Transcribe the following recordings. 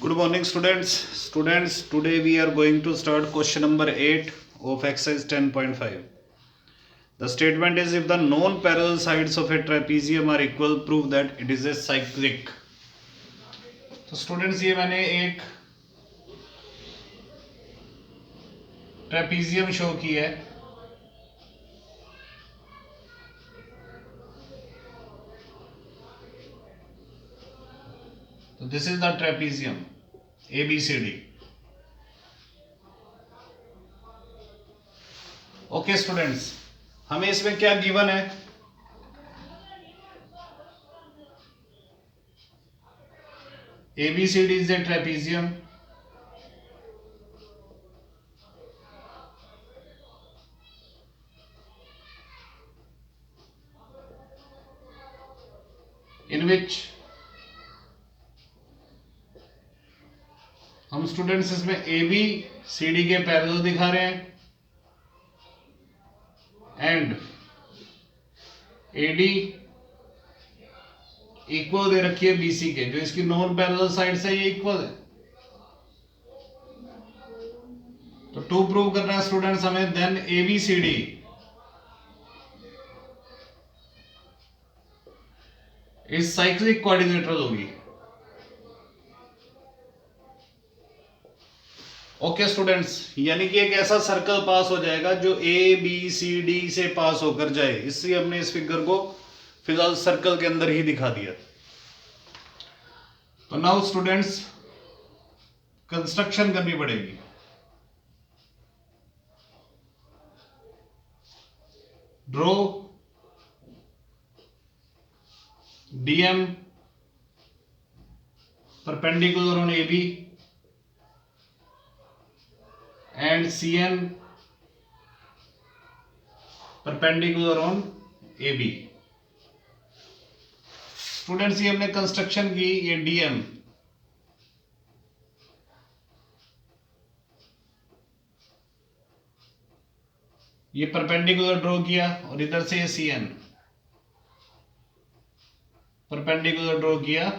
Good morning, students. Today we are going to start question number 8 of exercise 10.5. The statement is, if the known parallel sides of a trapezium are equal, prove that it is a cyclic. तो students ये मैंने एक trapezium show की है. तो this is the trapezium ABCD. Okay students, हमें इसमें क्या गिवन है? ABCD is a trapezium in which हम स्टूडेंट्स इसमें ABCD के पैरेलल दिखा रहे हैं एंड AD इक्वल दे रखी है BC के. जो इसकी नॉन पैरेलल साइड्स है ये इक्वल है. तो टू प्रूव करना है स्टूडेंट्स हमें, देन ABCD इस साइक्लिक कोऑर्डिनेटरल होगी. ओके स्टूडेंट्स, यानी कि एक ऐसा सर्कल पास हो जाएगा जो ABCD से पास होकर जाए. इसलिए हमने इस फिगर को फिलहाल सर्कल के अंदर ही दिखा दिया. तो नाउ स्टूडेंट्स कंस्ट्रक्शन करनी पड़ेगी. Draw DM perpendicular on AB and CN perpendicular on AB. Students ये हमने कंस्ट्रक्शन की. ये DM ये परपेंडिकुलर ड्रॉ किया और इधर से ये CN परपेंडिकुलर ड्रॉ किया.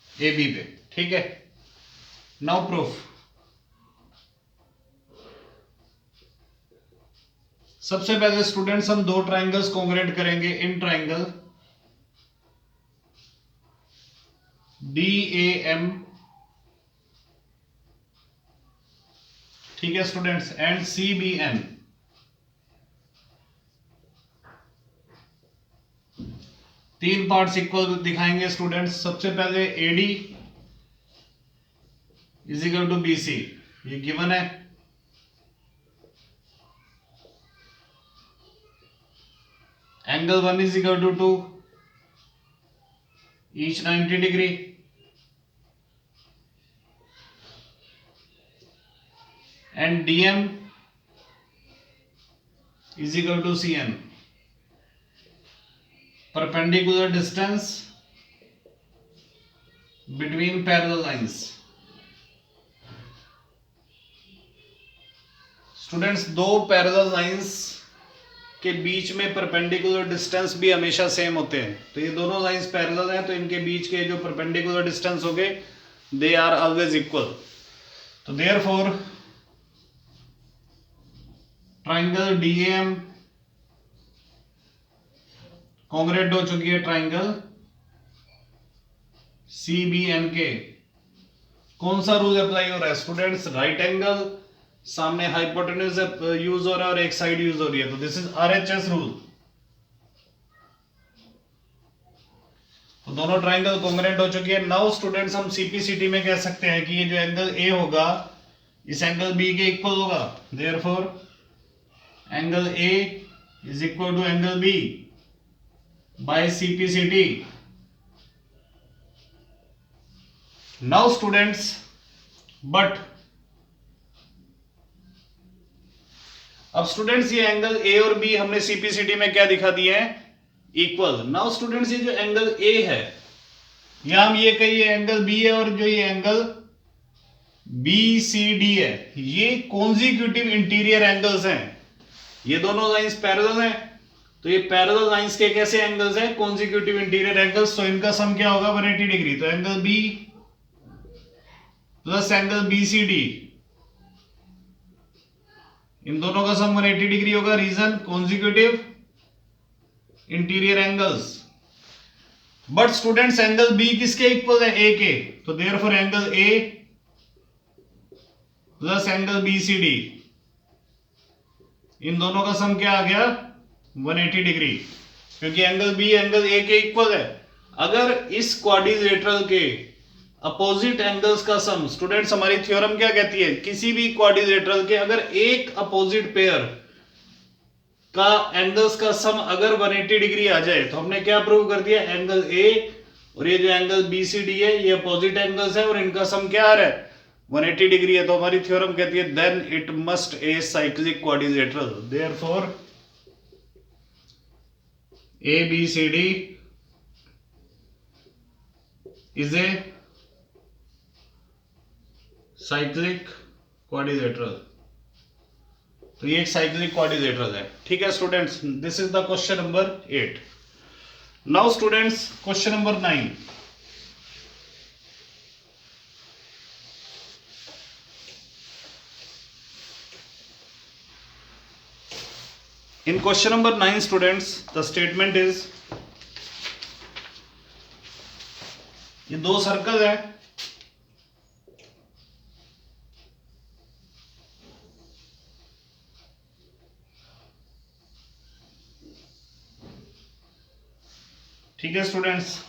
AB पे. ठीक है, नाउ प्रूफ. सबसे पहले स्टूडेंट्स हम दो ट्राइंगल्स कॉन्ग्रेट करेंगे इन ट्राइंगल DAM. ठीक है स्टूडेंट्स, एंड CBN. तीन पार्ट्स इक्वल दिखाएंगे स्टूडेंट्स. सबसे पहले AD is equal to BC, ये गिवन है. Angle 1 is equal to 2, each 90 degree. And DM is equal to CN, perpendicular distance between parallel lines. Students दो parallel lines के बीच में परपेंडिकुलर डिस्टेंस भी हमेशा सेम होते हैं. तो ये दोनों लाइंस पैरेलल हैं, तो इनके बीच के जो परपेंडिकुलर डिस्टेंस हो गए दे आर ऑलवेज इक्वल. तो देयरफॉर ट्राइंगल DAM कॉन्ग्रेट हो चुकी है ट्राइंगल CBN के. कौन सा रूल अप्लाई हो रहा है स्टूडेंट्स? राइट एंगल, सामने हाइपोटेन्यूज यूज हो रहा है और एक साइड यूज हो रही है. तो दिस इज RHS रूल. तो दोनों ट्राइंगल कॉन्ग्रेट हो चुकी है. नाउ स्टूडेंट्स हम CPCT में कह सकते हैं कि ये जो एंगल A होगा इस एंगल B के इक्वल होगा. Therefore angle A is equal to angle B by CPCT. Now students, but अब स्टूडेंट्स ये एंगल A और B हमने CPCT में क्या दिखा दिए हैं? इक्वल. नाउ स्टूडेंट्स ये जो एंगल A है, या हम ये कहिए एंगल B है, और जो ये एंगल BCD है, ये कॉन्जिक्यूटिव इंटीरियर एंगल्स हैं. ये दोनों लाइंस पैरेलल हैं. तो ये पैरेलल लाइंस के कैसे एंगल्स हैं? Consecutive interior angles. तो इनका सम क्या होगा? 180 डिग्री। तो angle B plus angle BCD, इन दोनों का सम 180 डिग्री होगा। Reason consecutive interior angles. But students angle B किसके इक्वल है? ए के। तो therefore angle A plus angle BCD, इन दोनों का सम क्या आ गया? 180 डिग्री, क्योंकि एंगल बी एंगल ए के इक्वल है। अगर इस क्वाड्रिलेटरल के अपोजिट एंगल्स का सम, स्टूडेंट्स हमारी थ्योरम क्या कहती है? किसी भी क्वाड्रिलेटरल के अगर एक अपोजिट पेयर का एंगल्स का सम अगर 180 डिग्री आ जाए, तो हमने क्या प्रूव कर दिया? एंगल ए और ये जो एंगल बीसीडी है ये अपोजिट एंगल्स है और इनका सम क्या आ रहा है? 180 डिग्री है। तो हमारी थ्योरम कहती है then it must a cyclic quadrilateral. Therefore ABCD is a cyclic quadrilateral. तो ये एक साइक्लिक क्वाड्रिलेटरल है। ठीक है students, this is the question number 8। Now students question number 9। In question number 9 students, the statement is, ये दो circle है, ठीक है स्टूडेंट्स।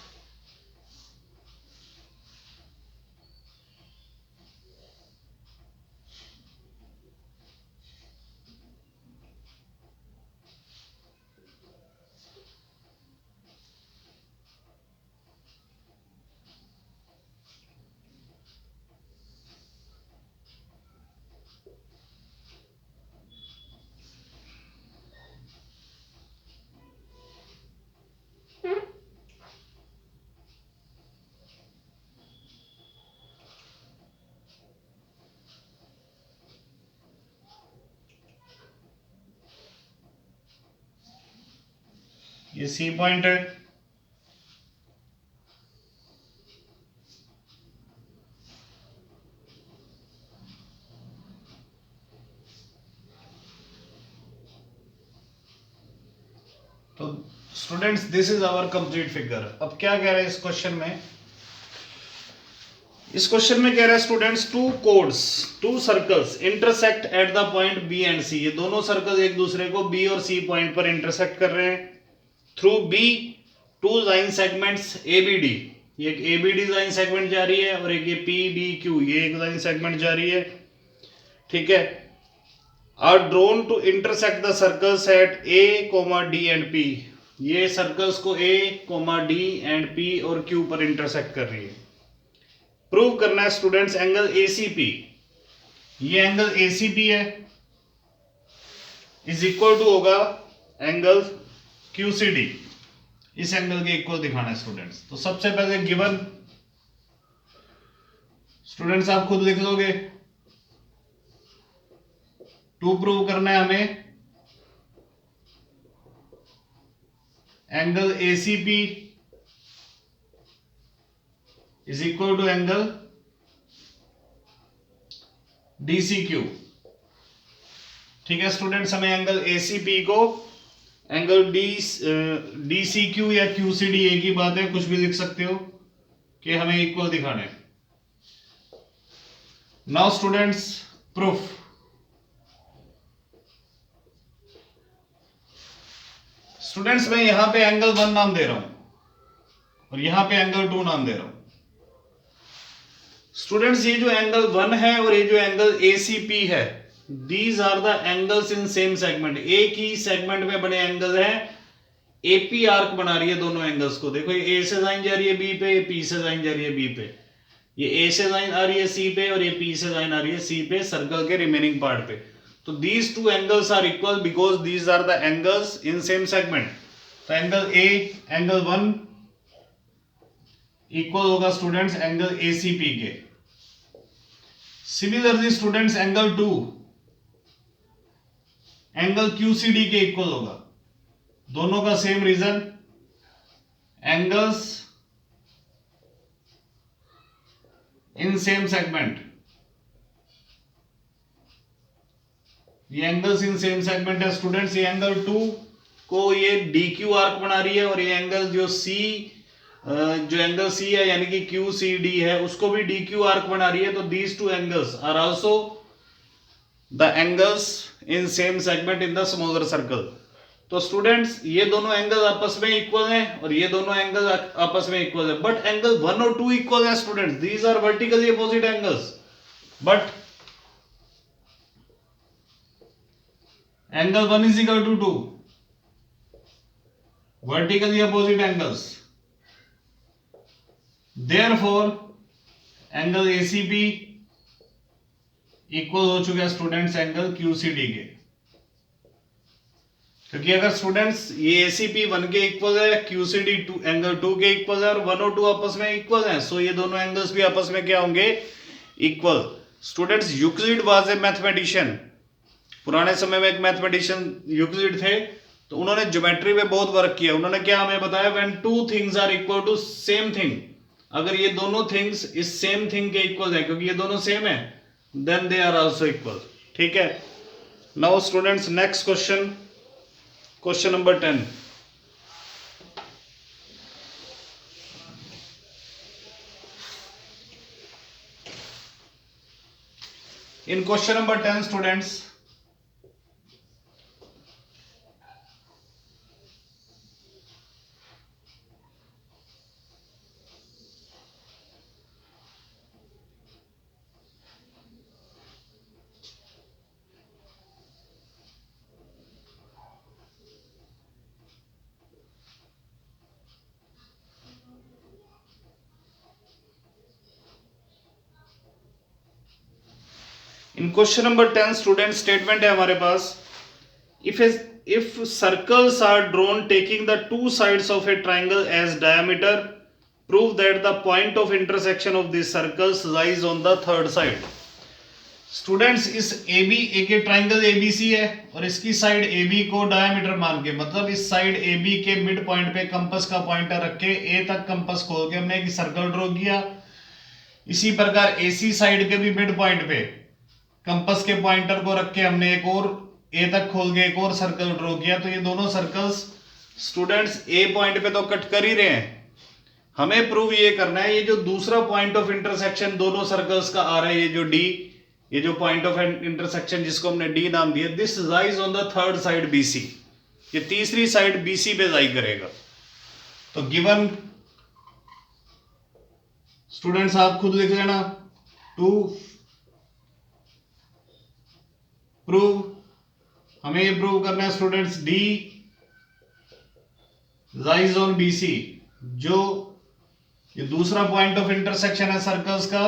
ये सी पॉइंट है, तो students this is our complete figure. अब क्या कह रहा है इस क्वेश्चन में? इस क्वेश्चन में कह रहा है students two chords, two circles intersect at the point B and C. ये दोनों सर्कल एक दूसरे को बी और सी पॉइंट पर इंटरसेक्ट कर रहे हैं through B two line segments ABD. ये एक एबीडी लाइन सेगमेंट जा रही है और एक ये पी बी क्यू, ये एक लाइन सेगमेंट जा रही है। ठीक है, are drawn to intersect the circles at A comma D and P. ये सर्कल्स को A comma D and P और क्यू पर इंटरसेक्ट कर रही है। प्रूव करना है स्टूडेंट्स एंगल एसीपी, ये एंगल एसीपी है, इज इक्वल टू होगा एंगल क्यूसीडी। इस एंगल के इक्वल दिखाना है स्टूडेंट्स। तो सबसे पहले गिवन स्टूडेंट्स आप खुद लिख लोगे। टू प्रूव करना है हमें angle ACP is equal to angle DCQ. ठीक है स्टूडेंट्स, हमें एंगल एसीपी को एंगल डीसीक्यू या क्यूसीडी एक ही बात है, कुछ भी लिख सकते हो, कि हमें इक्वल दिखाना है। Now students proof. स्टूडेंट्स मैं यहां पे एंगल 1 नाम दे रहा हूं और यहां पे एंगल 2 नाम दे रहा हूं। स्टूडेंट्स ये जो एंगल 1 है और ये जो एंगल एसीपी है, these are the angles in same segment. एक ही सेगमेंट में बने एंगल हैं, एपी आर्क बना रही है दोनों एंगल्स को। देखो ये ए से लाइन जा रही है बी पे, ये पी से लाइन जा रही है बी पे, ये ए से लाइन आ रही है सी पे और ये पी से लाइन आ रही है सी पे, सर्कल के रिमेनिंग पार्ट पे। तो these two angles are equal because these are the angles in same segment. तो एंगल ए एंगल 1 इक्वल होगा स्टूडेंट्स एंगल एसीपी के। Similarly students angle 2 angle QCD के इक्वल होगा। दोनों का same reason, angles in same segment, ये angles in same segment है students. ये एंगल 2 को ये डी क्यू आर्क बना रही है, और ये एंगल जो एंगल सी है यानी कि क्यू सी डी है उसको भी डी क्यू आर्क बना रही है। तो these two angles are also the angles in same segment in the smaller circle. तो स्टूडेंट्स ये दोनों एंगल आपस में इक्वल हैं और ये दोनों एंगल आपस में इक्वल है, बट एंगल 1 और 2 इक्वल है students. These are vertically opposite angles, but angle 1 is equal to 2, vertically opposite angles. Therefore angle ACP equal हो चुका है स्टूडेंट्स एंगल QCD के, क्योंकि अगर स्टूडेंट्स ये ACP 1 के इक्वल है, QCD एंगल 2 के इक्वल है और 1 और 2 आपस में इक्वल हैं, सो ये दोनों एंगल्स भी आपस में क्या होंगे, equal. Students Euclid was a mathematician, पुराने समय में एक मैथमेटिशियन यूक्लिड थे, तो उन्होंने ज्योमेट्री में बहुत वर्क किया। उन्होंने क्या हमें बताया, when two things are equal to same thing, अगर ये दोनों थिंग्स इस सेम थिंग के इक्वल है, क्योंकि ये दोनों सेम है, then they are also equal. ठीक है, now students next question, question number 10। In question number 10 students, in question number 10 student statement है हमारे पास, if circles are drawn taking the two sides of a triangle as diameter, prove that the point of intersection of this circles lies on the third side. Students इस एक triangle ABC है और इसकी side AB को diameter मान के, मतलब इस साइड AB के मिड पॉइंट पे कंपास का पॉइंटर रख के A तक कंपास खोल के हमने एक सर्कल ड्रॉ किया। इसी प्रकार AC साइड के भी मिड पॉइंट पे कंपास के पॉइंटर को रख के हमने एक और A तक खोल के एक और सर्कल ड्रॉ किया। तो ये दोनों सर्कल्स स्टूडेंट्स A पॉइंट पे तो कट कर ही रहे हैं, हमें प्रूव ये करना है ये जो दूसरा पॉइंट ऑफ इंटरसेक्शन दोनों सर्कल्स का आ रहा है, ये जो पॉइंट ऑफ इंटरसेक्शन जिसको हमने D नाम दिया, this lies on the third side BC, ये तीसरी साइड BC पे लाई करेगा। तो गिवन स्टूडेंट्स आप खुद लिख लेना, टू प्रूव, हमें ये प्रूव करना है students D lies on BC, जो ये दूसरा पॉइंट ऑफ इंटरसेक्शन है सर्कल्स का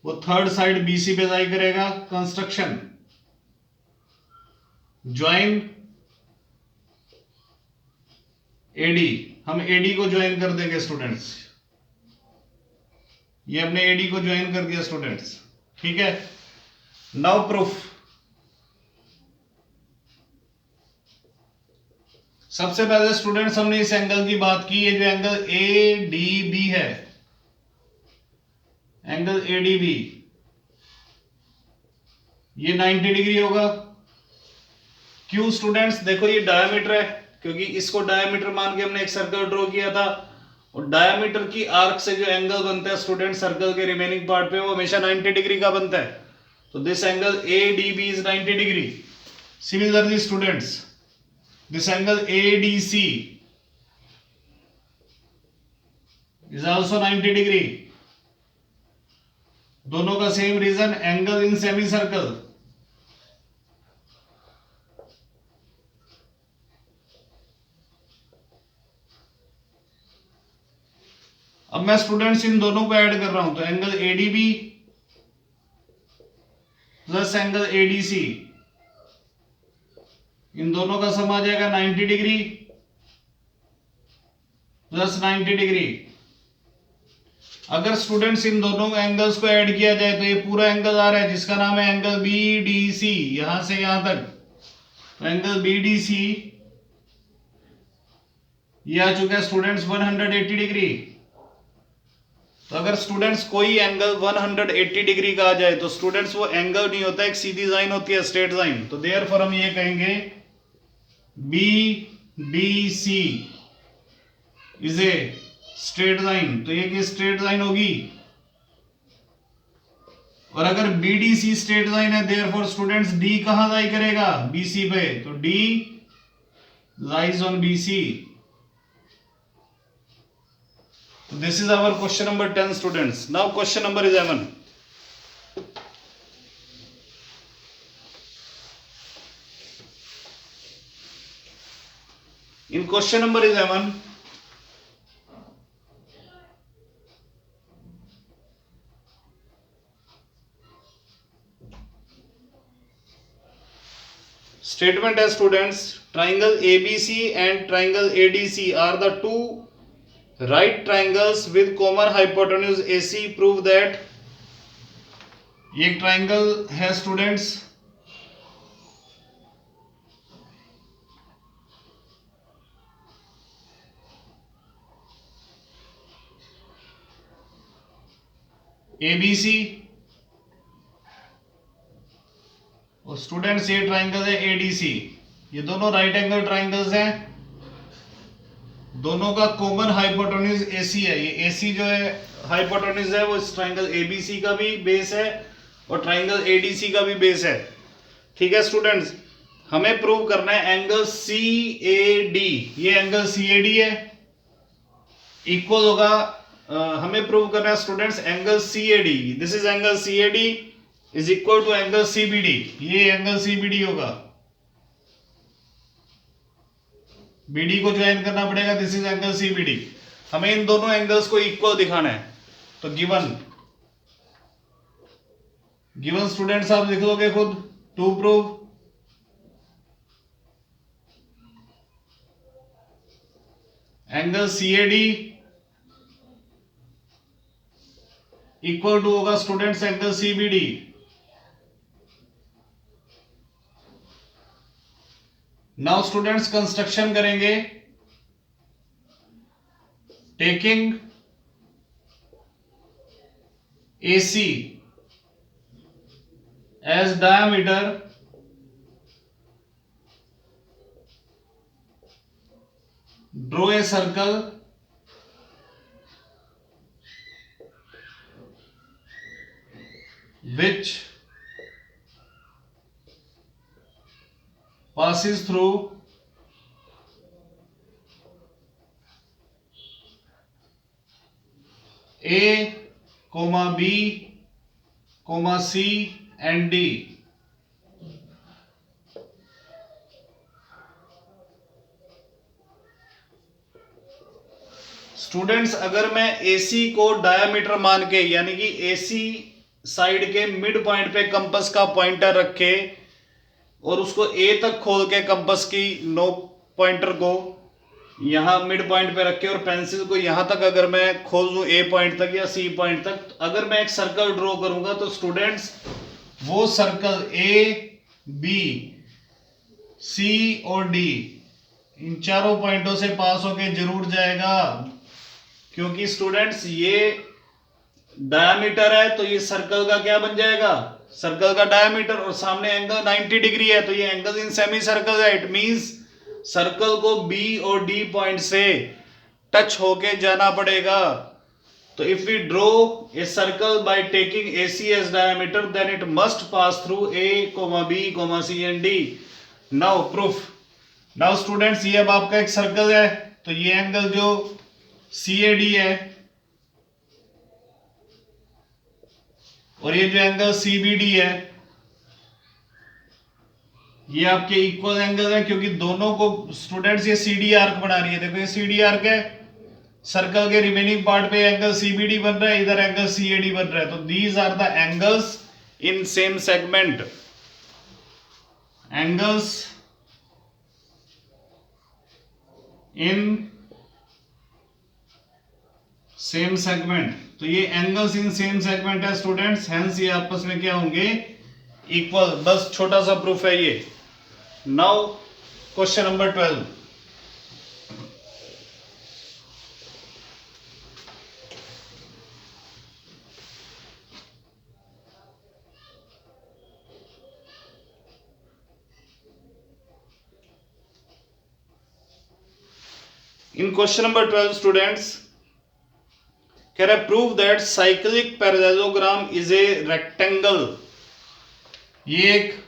वो थर्ड साइड BC पे लाई करेगा। कंस्ट्रक्शन ज्वाइन AD, हम AD को ज्वाइन कर देंगे स्टूडेंट्स, ये हमने AD को ज्वाइन कर दिया स्टूडेंट्स। ठीक है, नाउ प्रूफ। सबसे पहले स्टूडेंट्स हमने इस एंगल की बात की, ये जो एंगल ADB है, एंगल ADB ये 90 डिग्री होगा। क्यों स्टूडेंट्स, देखो ये डायमीटर है, क्योंकि इसको डायमीटर मान के हमने एक सर्कल ड्रॉ किया था, और डायमीटर की आर्क से जो एंगल बनता है स्टूडेंट सर्कल के रिमेनिंग पार्ट पे वो हमेशा 90 डिग्री का बनता है। तो this angle ADB is 90 degree. Similarly students this angle ADC is also 90 degree, दोनों का सेम रीजन, एंगल इन सेमी सर्कल। अब मैं स्टूडेंट्स इन दोनों को ऐड कर रहा हूं, तो angle ADB plus angle ADC, इन दोनों का सम आ जाएगा 90 डिग्री प्लस 90 डिग्री। अगर स्टूडेंट्स इन दोनों एंगल्स को ऐड किया जाए तो ये पूरा एंगल आ रहा है जिसका नाम है एंगल BDC, यहां से यहां तक। तो एंगल BDC ये आ चुका है स्टूडेंट्स 180 डिग्री। तो अगर स्टूडेंट्स कोई एंगल 180 डिग्री का आ जाए तो स्टूडेंट्स वो एंगल नहीं होता, एक सीधी लाइन होती है, स्ट्रेट लाइन। तो देयरफॉर हम ये कहेंगे B D C is a straight line. तो ये स्ट्रेट लाइन होगी। और अगर B D C straight line है, देयरफॉर स्टूडेंट्स डी कहां लाई करेगा? बी सी पे। तो D lies on B C. This is our question number 10 students. Now question number 11. In question number 11, statement as students, triangle ABC and triangle ADC are the two right triangles with common hypotenuse AC. Prove that. ये एक triangle है students, ABC, और students ये triangle है ADC। ये दोनों right angle triangles हैं, दोनों का कॉमन हाइपोटेन्यूज AC है। ये AC जो है हाइपोटेन्यूज है वो इस ट्राइंगल ABC का भी बेस है और ट्राइंगल ADC का भी बेस है। ठीक है स्टूडेंट्स, हमें प्रूव करना है एंगल CAD। ये एंगल CAD है, इक्वल होगा, हमें प्रूव करना है students angle CAD, this is angle CAD is equal to angle CBD। ये एंगल CBD होगा, BD को ज्वाइन करना पड़ेगा, दिस इज एंगल CBD। हमें इन दोनों एंगल्स को इक्वल दिखाना है। तो गिवन स्टूडेंट्स आप लिख लोगे खुद। To prove angle CAD equal to होगा students angle CBD। Now students construction करेंगे, taking AC as diameter, draw a circle which passes through A, B, C and D। Students अगर मैं AC को diameter मान के, यानी कि AC साइड के मिड पॉइंट पे कंपास का पॉइंटर रखे और उसको A तक खोल के कंपास की नो पॉइंटर को यहां मिड पॉइंट पे रखे और पेंसिल को यहां तक अगर मैं खोल दूं A पॉइंट तक या C पॉइंट तक, अगर मैं एक सर्कल ड्रॉ करूंगा तो स्टूडेंट्स वो सर्कल A, B, C और D इन चारों पॉइंटों से पास होके जरूर जाएगा, क्योंकि स्टूडेंट्स ये डायमीटर है तो ये सर्कल का क्या बन जाएगा? सर्कल का डायमीटर। और सामने एंगल 90 डिग्री है तो ये एंगल इन सेमी सर्कल है। इट मींस सर्कल को B और D पॉइंट से टच होके जाना पड़ेगा। तो if we draw a circle by taking AC as diameter then it must pass through A, B, C and D। Now proof. Now students ये अब आपका एक सर्कल है, तो ये एंगल जो CAD है और ये जो एंगल CBD है ये आपके इक्वल एंगल है, क्योंकि दोनों को स्टूडेंट्स ये CD आर्क बना रही है। देखो ये CD आर्क है, सर्कल के रिमेनिंग पार्ट पे एंगल CBD बन रहा है, इधर एंगल CAD बन रहा है। तो these are the angles in same segment, angles in same segment. तो ये एंगल्स इन सेम सेगमेंट है स्टूडेंट्स, हेंस ये आपस में क्या होंगे? इक्वल। बस छोटा सा प्रूफ है ये। Now question number 12। इन क्वेश्चन नंबर 12 स्टूडेंट्स कह रहा है prove that cyclic parallelogram is a rectangle. ये एक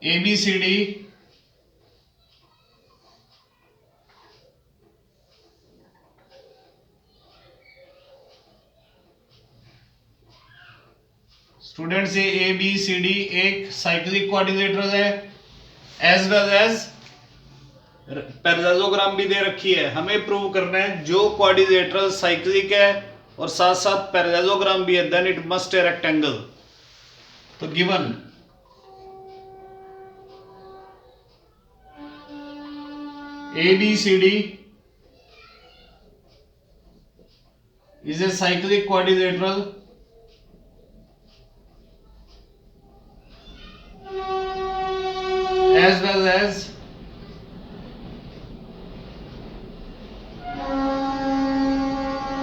ABCD स्टूडेंट्स ये ABCD एक साइक्लिक क्वाड्रिलेटरल है, एज वेल एज पैरेललोग्राम भी दे रखी है। हमें प्रूव करना है जो क्वाड्रिलेटरल साइक्लिक है और साथ साथ पैरेललोग्राम भी है, then it must a rectangle. तो given ABCD is a cyclic quadrilateral as well as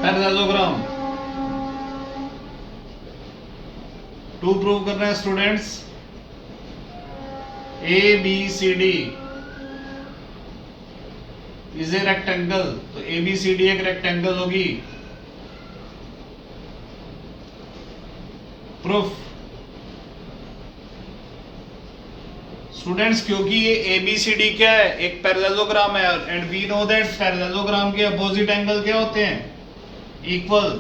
parallelogram. To prove करना है students ABCD is a rectangle, तो ABCD एक रेक्टेंगल होगी। प्रूफ स्टूडेंट्स क्योंकि ये ABCD क्या है, एक पैरेललोग्राम है and we know that parallelogram के अपोजिट एंगल क्या होते हैं, इक्वल।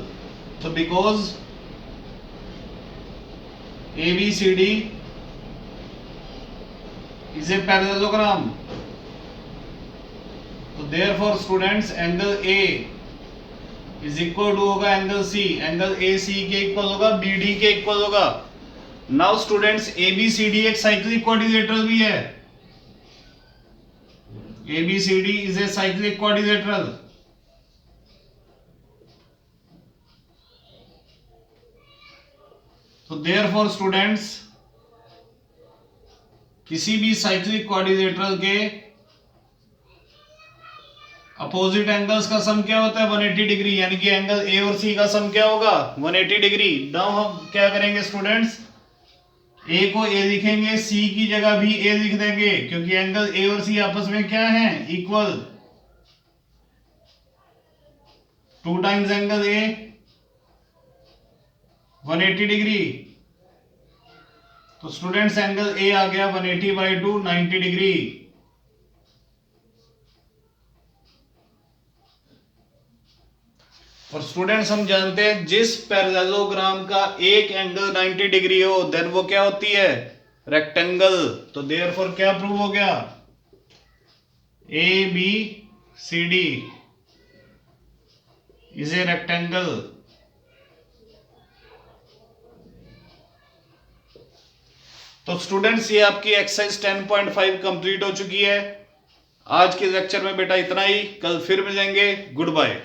तो because ABCD is a parallelogram, तो therefore students angle A is equal to होगा एंगल C, एंगल AC के इक्वल होगा, BD के इक्वल होगा। नाउ स्टूडेंट्स ABCD एक साइक्लिक क्वाड्रिलेटरल भी है, ABCD is a cyclic quadrilateral. तो देयरफॉर स्टूडेंट्स किसी भी साइक्लिक क्वाड्रिलेटरल के अपोजिट एंगल्स का सम क्या होता है 180 डिग्री, यानी कि एंगल A और C का सम क्या होगा 180 डिग्री। नाउ हम क्या करेंगे स्टूडेंट्स, A को A लिखेंगे, C की जगह भी A लिख देंगे, क्योंकि एंगल A और C आपस में क्या है equal. 2 times angle A 180 degree, तो स्टूडेंट्स एंगल A आ गया 180/2 90 डिग्री। और स्टूडेंट्स हम जानते हैं जिस पैरेललोग्राम का एक एंगल 90 डिग्री हो देन वो क्या होती है रेक्टेंगल। तो देयरफॉर क्या प्रूव हो गया ABCD इज ए रेक्टेंगल। तो स्टूडेंट्स ये आपकी एक्सरसाइज 10.5 कंप्लीट हो चुकी है। आज के लेक्चर में बेटा इतना ही, कल फिर मिलेंगे। Good bye.